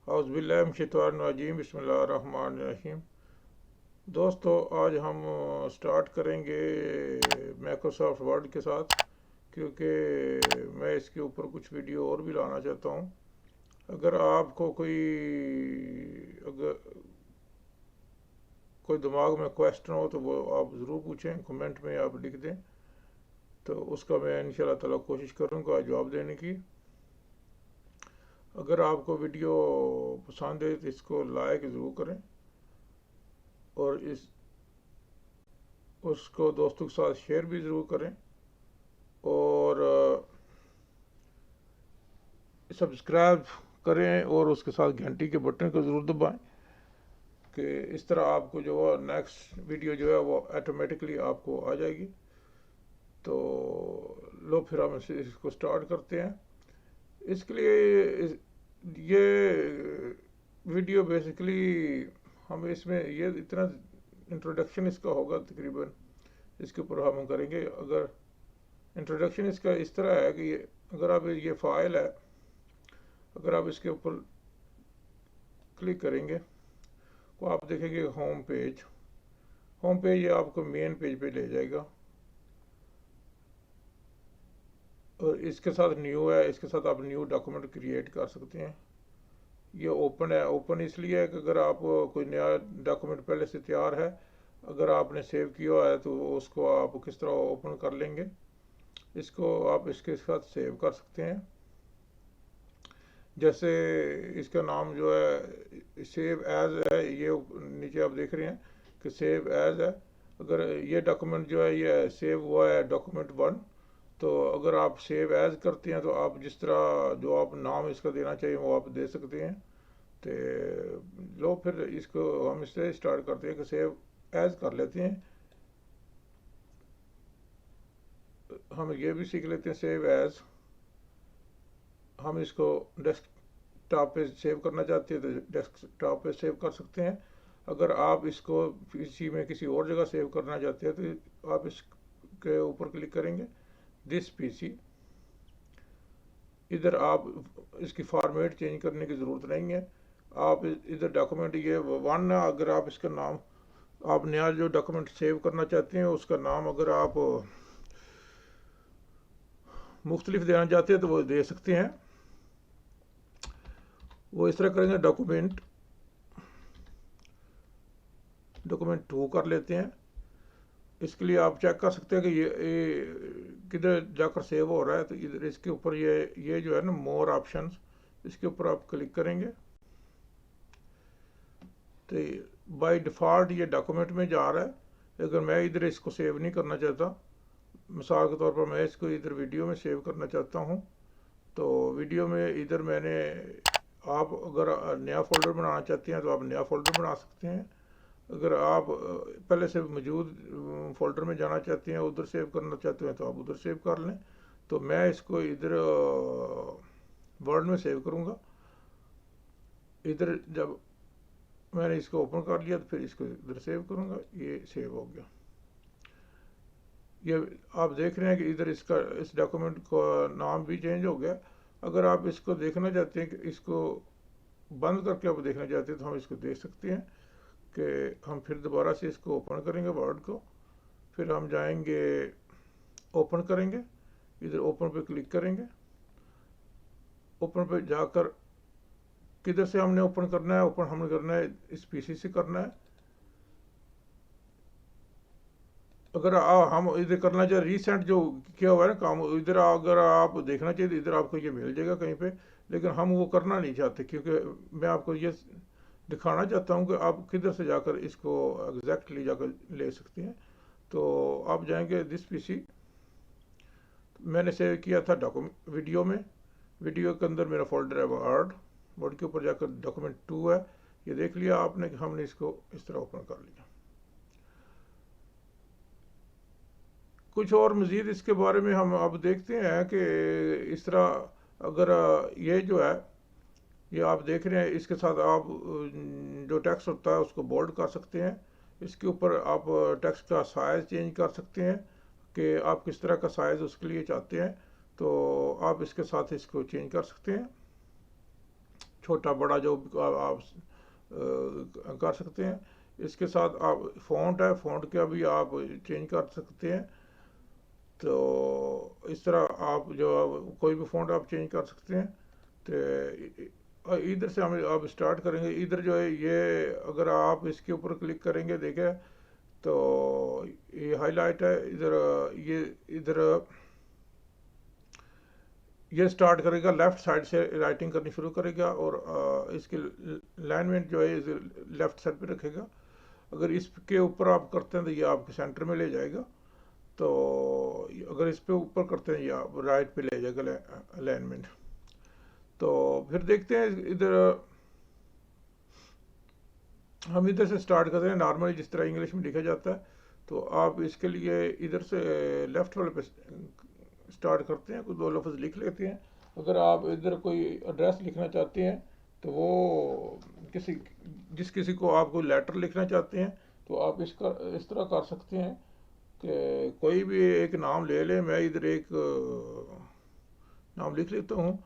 औज़ुबिल्लाहिमिनश्शैतानिर्रजीम बिस्मिल्लाहिर्रहमानिर्रहीम। दोस्तों, आज हम स्टार्ट करेंगे माइक्रोसॉफ्ट वर्ड के साथ, क्योंकि मैं इसके ऊपर कुछ वीडियो और भी लाना चाहता हूँ। अगर आपको कोई दिमाग में क्वेश्चन हो तो वो आप ज़रूर पूछें, कमेंट में आप लिख दें, तो उसका मैं इंशाल्लाह ताला कोशिश करूँगा जवाब देने की। अगर आपको वीडियो पसंद है तो इसको लाइक ज़रूर करें और उसको दोस्तों के साथ शेयर भी ज़रूर करें और सब्सक्राइब करें और उसके साथ घंटी के बटन को ज़रूर दबाएं कि इस तरह आपको जो है नेक्स्ट वीडियो जो है वो ऑटोमेटिकली आपको आ जाएगी। तो लो फिर हम इसको स्टार्ट करते हैं। इसके लिए ये वीडियो बेसिकली हम इसमें ये इतना इंट्रोडक्शन इसका होगा तकरीबन, इसके ऊपर हम करेंगे। अगर इंट्रोडक्शन इसका इस तरह है कि अगर आप ये फाइल है, अगर आप इसके ऊपर क्लिक करेंगे तो आप देखेंगे होम पेज ये आपको मेन पेज पे ले जाएगा और इसके साथ न्यू है, इसके साथ आप न्यू डॉक्यूमेंट क्रिएट कर सकते हैं। ये ओपन है, ओपन इसलिए है कि अगर आप कोई नया डॉक्यूमेंट पहले से तैयार है, अगर आपने सेव किया है तो उसको आप किस तरह ओपन कर लेंगे, इसको आप इसके साथ सेव कर सकते हैं। जैसे इसका नाम जो है सेव एज है, ये नीचे आप देख रहे हैं कि सेव एज है। अगर ये डॉक्यूमेंट जो है ये सेव हुआ है डॉक्यूमेंट 1, तो अगर आप सेव एज करते हैं तो आप जिस तरह जो आप नाम इसका देना चाहिए वो आप दे सकते हैं। तो लो फिर इसको हम इससे स्टार्ट करते हैं कि सेव एज कर लेते हैं। हम ये भी सीख लेते हैं सेव एज। हम इसको डेस्कटॉप पे सेव करना चाहते हैं तो डेस्कटॉप पे सेव कर सकते हैं। अगर आप इसको पीसी में किसी और जगह सेव करना चाहते हैं तो आप इसके ऊपर क्लिक करेंगे दिस पीसी। इधर आप इसकी फॉर्मेट चेंज करने की ज़रूरत नहीं है। आप इधर डॉक्यूमेंट ये 1 है, अगर आप इसका नाम आप नया जो डॉक्यूमेंट सेव करना चाहते हैं उसका नाम अगर आप मुख्तलिफ देना चाहते हैं तो वो दे सकते हैं। वो इस तरह करेंगे डॉक्यूमेंट 2 कर लेते हैं। इसके लिए आप चेक कर सकते हैं कि ये किधर जाकर सेव हो रहा है। तो इधर इसके ऊपर ये जो है ना मोर ऑप्शंस, इसके ऊपर आप क्लिक करेंगे तो बाय डिफ़ॉल्ट ये डॉक्यूमेंट में जा रहा है। अगर मैं इधर इसको सेव नहीं करना चाहता, मिसाल के तौर पर मैं इसको इधर वीडियो में सेव करना चाहता हूँ, तो वीडियो में इधर मैंने आप अगर नया फ़ोल्डर बनाना चाहते हैं तो आप नया फ़ोल्डर बना सकते हैं। अगर आप पहले से मौजूद फ़ोल्डर में जाना चाहते हैं, उधर सेव करना चाहते हैं तो आप उधर सेव कर लें। तो मैं इसको इधर वर्ड में सेव करूँगा। इधर जब मैंने इसको ओपन कर लिया तो फिर इसको इधर सेव करूँगा, ये सेव हो गया। ये आप देख रहे हैं कि इधर इसका इस डॉक्यूमेंट का नाम भी चेंज हो गया। अगर आप इसको देखना चाहते हैं कि इसको बंद करके आप देखना चाहते हैं तो हम इसको देख सकते हैं कि हम फिर दोबारा से इसको ओपन करेंगे वर्ड को, फिर हम जाएंगे ओपन करेंगे, इधर ओपन पे क्लिक करेंगे। ओपन पे जाकर किधर से हमने ओपन करना है, ओपन हमने करना है इस पीसी से करना है। अगर हम इधर करना चाहे रिसेंट जो किया हुआ है ना काम, इधर अगर आप देखना चाहिए तो इधर आपको ये मिल जाएगा कहीं पे, लेकिन हम वो करना नहीं चाहते क्योंकि मैं आपको ये दिखाना चाहता हूँ कि आप किधर से जाकर इसको एग्जैक्टली जाकर ले सकते हैं। तो आप जाएंगे दिस पीसी, मैंने सेव किया था डॉक्यूमेंट वीडियो के अंदर मेरा फोल्डर है वर्ड के ऊपर जाकर डॉक्यूमेंट 2 है, ये देख लिया आपने कि हमने इसको इस तरह ओपन कर लिया। कुछ और मज़ीद इसके बारे में हम अब देखते हैं कि इस तरह अगर ये जो है ये आप देख रहे हैं, इसके साथ आप जो टेक्स्ट होता है उसको बोल्ड कर सकते हैं। इसके ऊपर आप टेक्स्ट का साइज़ चेंज कर सकते हैं कि आप किस तरह का साइज़ उसके लिए चाहते हैं, तो आप इसके साथ इसको चेंज कर सकते हैं। छोटा बड़ा जो आप कर सकते हैं। इसके साथ आप फ़ॉन्ट है, फ़ॉन्ट का भी आप चेंज कर सकते हैं। तो इस तरह आप जो कोई भी फ़ॉन्ट आप चेंज कर सकते हैं। तो इधर से हम आप स्टार्ट करेंगे। इधर जो है ये अगर आप इसके ऊपर क्लिक करेंगे, देखें तो ये हाईलाइट है इधर, ये इधर ये स्टार्ट करेगा, लेफ़्ट साइड से राइटिंग करनी शुरू करेगा और इसकी लाइनमेंट जो है लेफ़्ट साइड पे रखेगा। अगर इसके ऊपर आप करते हैं तो ये आपके सेंटर में ले जाएगा। तो अगर इस पे ऊपर करते हैं ये आप राइट पे ले जाएगा अलाइनमेंट। तो फिर देखते हैं इधर, हम इधर से स्टार्ट करते हैं नॉर्मली जिस तरह इंग्लिश में लिखा जाता है। तो आप इसके लिए इधर से लेफ़्ट वाले पे स्टार्ट करते हैं, कुछ दो लफ्ज़ लिख लेते हैं। अगर आप इधर कोई एड्रेस लिखना चाहते हैं तो वो किसी को आप कोई लेटर लिखना चाहते हैं तो आप इसका इस तरह कर सकते हैं कि कोई भी एक नाम ले लें। मैं इधर एक नाम लिख लेता हूँ,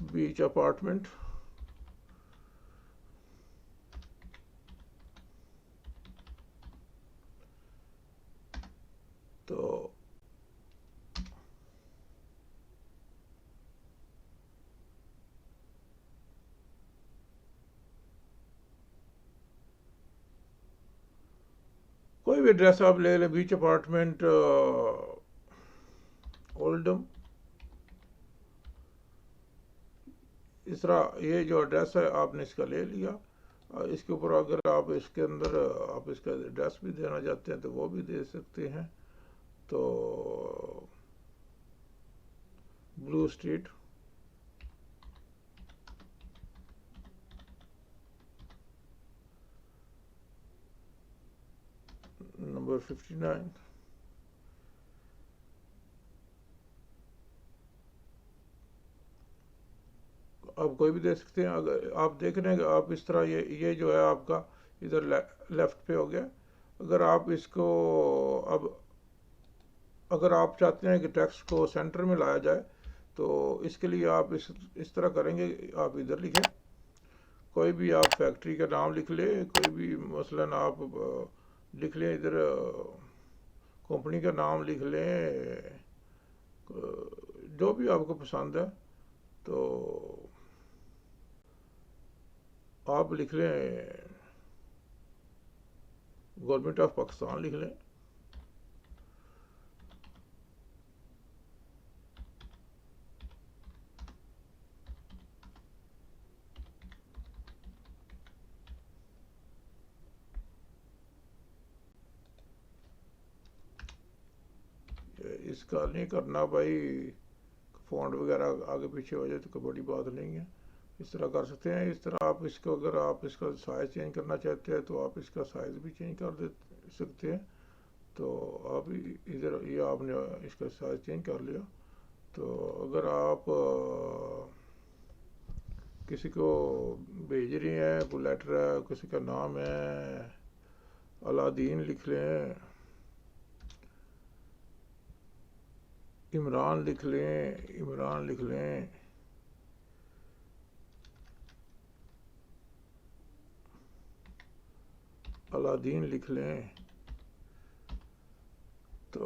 बीच अपार्टमेंट। तो कोई भी एड्रेस आप ले लें, बीच अपार्टमेंट ओल्डम, इस तरह ये जो एड्रेस है आपने इसका ले लिया। इसके ऊपर अगर आप इसके अंदर आप इसका एड्रेस भी देना चाहते हैं तो वो भी दे सकते हैं। तो ब्लू स्ट्रीट, नंबर 59। आप कोई भी दे सकते हैं। अगर आप देख रहे हैं कि आप इस तरह ये जो है आपका इधर लेफ्ट पे हो गया। अगर आप इसको अब अगर आप चाहते हैं कि टेक्स्ट को सेंटर में लाया जाए तो इसके लिए आप इस तरह करेंगे। आप इधर लिखें, कोई भी आप फैक्ट्री का नाम लिख लें, कोई भी मसलन आप लिख लें इधर, कंपनी का नाम लिख लें, जो भी आपको पसंद है। तो आप लिख लें गवर्नमेंट ऑफ पाकिस्तान लिख लें। इसका नहीं करना भाई, फ़ॉन्ट वगैरह आगे पीछे हो जाए तो कोई बड़ी बात नहीं है, इस तरह कर सकते हैं। इस तरह आप इसको अगर आप इसका साइज़ चेंज करना चाहते हैं तो आप इसका साइज़ भी चेंज कर दे सकते हैं। तो आप इधर ये आपने इसका साइज़ चेंज कर लिया। तो अगर आप किसी को भेज रही हैं, कोई लेटर है, किसी का नाम है अलादीन लिख लें, इमरान लिख लें, अलादीन लिख लें। तो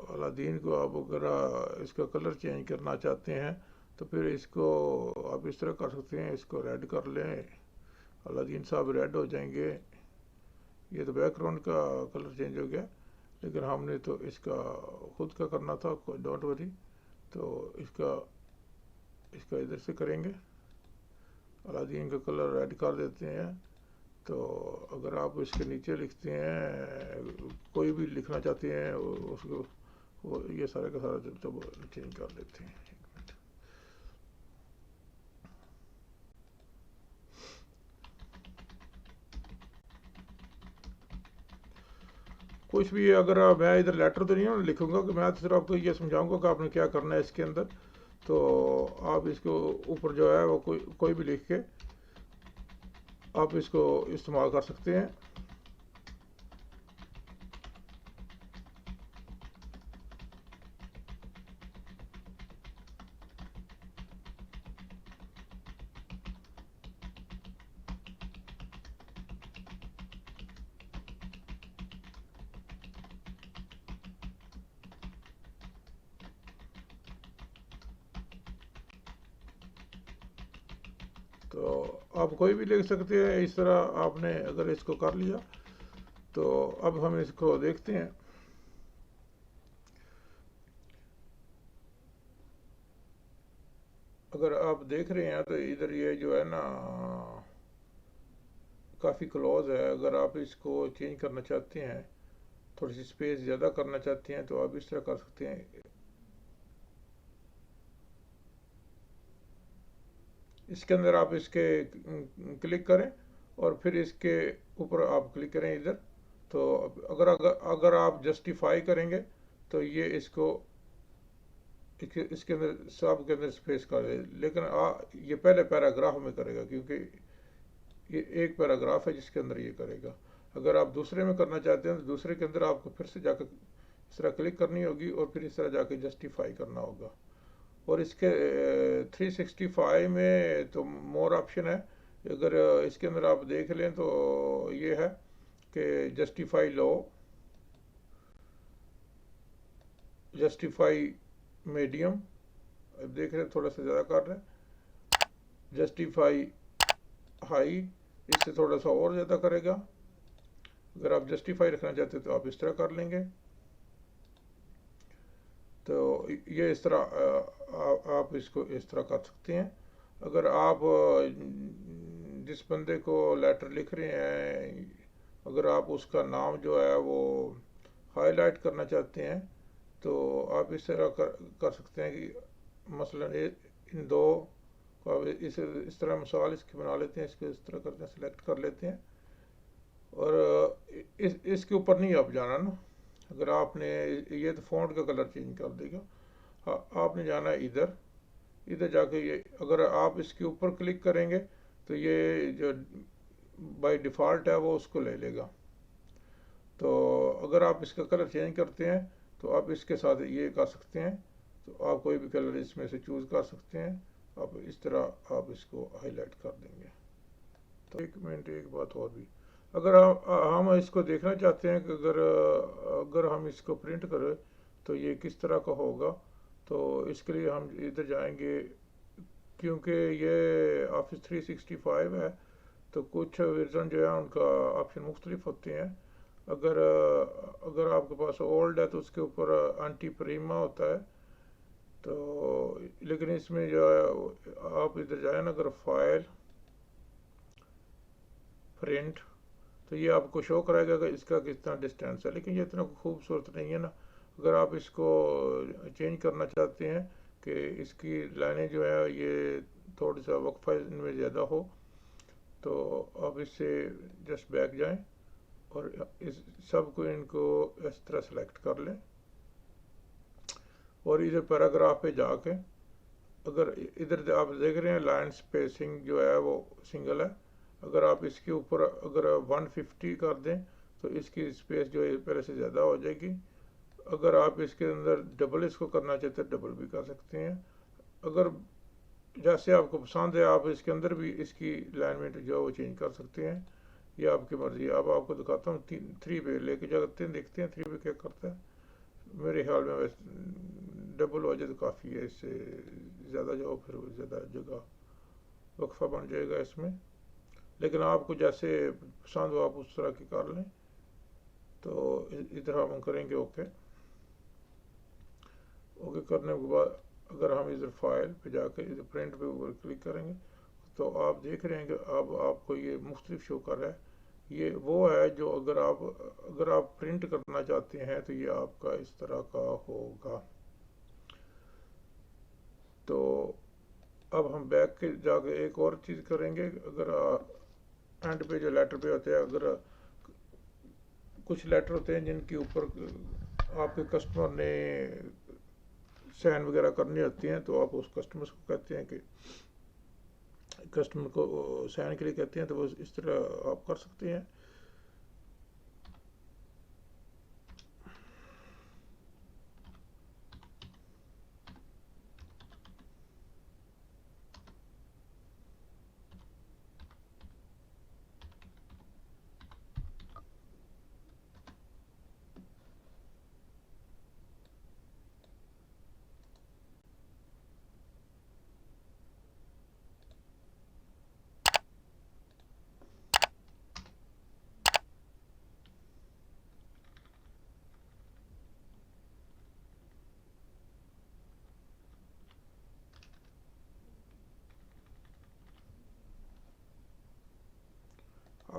अलादीन को आप अगर इसका कलर चेंज करना चाहते हैं तो फिर इसको आप इस तरह कर सकते हैं, इसको रेड कर लें, अलादीन साहब रेड हो जाएंगे। ये तो बैकग्राउंड का कलर चेंज हो गया, लेकिन हमने तो इसका खुद का करना था, डोंट वरी। तो इसका इधर से करेंगे, अलादीन का कलर रेड कर देते हैं। तो अगर आप इसके नीचे लिखते हैं, कोई भी लिखना चाहते हैं उसको वो ये सारे का सारा जब चेंज कर लेते हैं। कुछ भी अगर मैं इधर लेटर तो नहीं लिखूंगा कि मैं सिर्फ आपको ये समझाऊंगा कि आपने क्या करना है इसके अंदर। तो आप इसको ऊपर जो है वो कोई भी लिख के आप इसको इस्तेमाल कर सकते हैं। तो आप कोई भी लिख सकते हैं। इस तरह आपने अगर इसको कर लिया तो अब हम इसको देखते हैं। अगर आप देख रहे हैं तो इधर ये जो है ना काफ़ी क्लोज है। अगर आप इसको चेंज करना चाहते हैं, थोड़ी सी स्पेस ज़्यादा करना चाहते हैं, तो आप इस तरह कर सकते हैं। इसके अंदर आप इसके क्लिक करें और फिर इसके ऊपर आप क्लिक करें इधर। तो अगर अगर अगर आप जस्टिफाई करेंगे तो ये इसको इसके अंदर सब के अंदर स्पेस कर दे। लेकिन ये पहले पैराग्राफ में करेगा, क्योंकि ये एक पैराग्राफ है जिसके अंदर ये करेगा। अगर आप दूसरे में करना चाहते हैं तो दूसरे के अंदर आपको फिर से जाकर इस तरह क्लिक करनी होगी और फिर इस तरह जाकर जस्टिफाई करना होगा। और इसके 365 में तो मोर ऑप्शन है। अगर इसके अंदर आप देख लें तो ये है कि जस्टिफाई लो, जस्टिफाई मीडियम, अब देख रहे हैं थोड़ा सा ज़्यादा कर रहे हैं, जस्टिफाई हाई, इससे थोड़ा सा और ज़्यादा करेगा। अगर आप जस्टिफाई रखना चाहते हैं तो आप इस तरह कर लेंगे। तो ये इस तरह आप इसको इस तरह कर सकते हैं। अगर आप जिस बंदे को लेटर लिख रहे हैं, अगर आप उसका नाम जो है वो हाईलाइट करना चाहते हैं तो आप इस तरह कर सकते हैं कि मसलन इन दो को इस तरह मिसाल इसकी बना लेते हैं, इसको इस तरह करते हैं, सिलेक्ट कर लेते हैं। और इसके ऊपर नहीं आप जाना ना। अगर आपने ये तो फ़ॉन्ट का कलर चेंज कर देगा। आपने जाना है इधर, इधर जाके ये अगर आप इसके ऊपर क्लिक करेंगे तो ये जो बाय डिफ़ॉल्ट है वो उसको ले लेगा। तो अगर आप इसका कलर चेंज करते हैं तो आप इसके साथ ये कर सकते हैं। तो आप कोई भी कलर इसमें से चूज़ कर सकते हैं। आप इस तरह आप इसको हाईलाइट कर देंगे। तो एक मिनट, एक बात और भी, अगर हम इसको देखना चाहते हैं कि अगर अगर हम इसको प्रिंट करें तो ये किस तरह का होगा, तो इसके लिए हम इधर जाएंगे। क्योंकि ये ऑफिस 365 है तो कुछ वर्जन जो है उनका ऑप्शन मुख्तलिफ होते हैं। अगर अगर आपके पास ओल्ड है तो उसके ऊपर एंटी प्रीमा होता है। तो लेकिन इसमें जो है आप इधर जाए ना, अगर फाइल प्रिंट, तो ये आपको शो कराएगा कि इसका कितना डिस्टेंस है। लेकिन ये इतना खूबसूरत नहीं है ना। अगर आप इसको चेंज करना चाहते हैं कि इसकी लाइनें जो है ये थोड़ा सा वक्फा इनमें ज़्यादा हो, तो आप इससे जस्ट बैक जाएं और इस सब को इनको इस तरह सेलेक्ट कर लें। और इधर पैराग्राफ पे जाके अगर इधर आप देख रहे हैं लाइन स्पेसिंग जो है वो सिंगल है। अगर आप इसके ऊपर अगर 150 कर दें तो इसकी स्पेस जो है पहले से ज़्यादा हो जाएगी। अगर आप इसके अंदर डबल इसको करना चाहते हैं डबल भी कर सकते हैं। अगर जैसे आपको पसंद है आप इसके अंदर भी इसकी अलाइनमेंट जो है वो चेंज कर सकते हैं। ये आपकी मर्ज़ी है। अब आपको दिखाता हूँ 3 पे लेके जाते हैं, देखते हैं 3 पे क्या करता है। मेरे ख्याल में वैसे डबल हो जाए तो काफ़ी है, इससे ज़्यादा जाओ फिर ज़्यादा जगह वक्फा बन जाएगा इसमें। लेकिन आपको जैसे पसंद हो आप उस तरह की कर लें। तो इधर हम करेंगे ओके। ओके करने के बाद अगर हम इधर फाइल पे जाकर इधर प्रिंट पे ऊपर क्लिक करेंगे तो आप देख रहे हैं कि अब आपको ये मुख्तलिफ शो कर रहा है। ये वो है जो अगर आप प्रिंट करना चाहते हैं तो ये आपका इस तरह का होगा। तो अब हम बैक के जाके एक और चीज़ करेंगे। अगर एंड पे जो लेटर पे होते हैं, अगर कुछ लेटर होते हैं जिनके ऊपर आपके कस्टमर ने साइन वगैरह करनी होती हैं, तो आप उस कस्टमर को कहते हैं कि कस्टमर को साइन के लिए कहते हैं, तो वो इस तरह आप कर सकते हैं।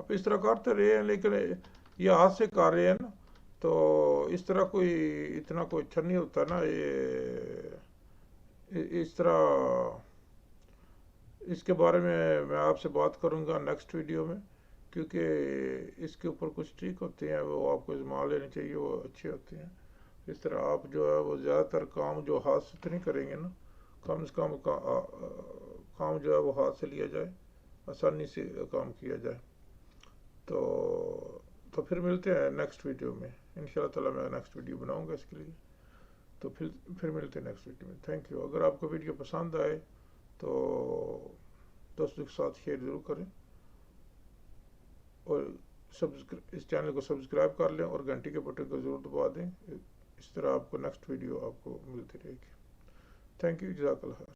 आप इस तरह करते रहे हैं, लेकिन ये हाथ से कर रहे हैं ना, तो इस तरह कोई इतना कोई अच्छा नहीं होता ना ये इस तरह। इसके बारे में मैं आपसे बात करूंगा नेक्स्ट वीडियो में, क्योंकि इसके ऊपर कुछ ट्रिक होते हैं वो आपको आजमा लेने चाहिए, वो अच्छे होते हैं। इस तरह आप जो है वो ज़्यादातर काम जो हाथ से तो नहीं करेंगे ना, कम से कम काम जो है वो हाथ से लिया जाए, आसानी से काम किया जाए। तो फिर मिलते हैं नेक्स्ट वीडियो में इंशाल्लाह ताला। मैं नेक्स्ट वीडियो बनाऊंगा इसके लिए। तो फिर मिलते हैं नेक्स्ट वीडियो में। Thank you. अगर आपको वीडियो पसंद आए तो दोस्तों के साथ शेयर ज़रूर करें, और इस चैनल को सब्सक्राइब कर लें और घंटी के बटन को ज़रूर दबा दें। इस तरह आपको नेक्स्ट वीडियो आपको मिलती रहेगी। Thank you. जज़ाकल्लाह खैर।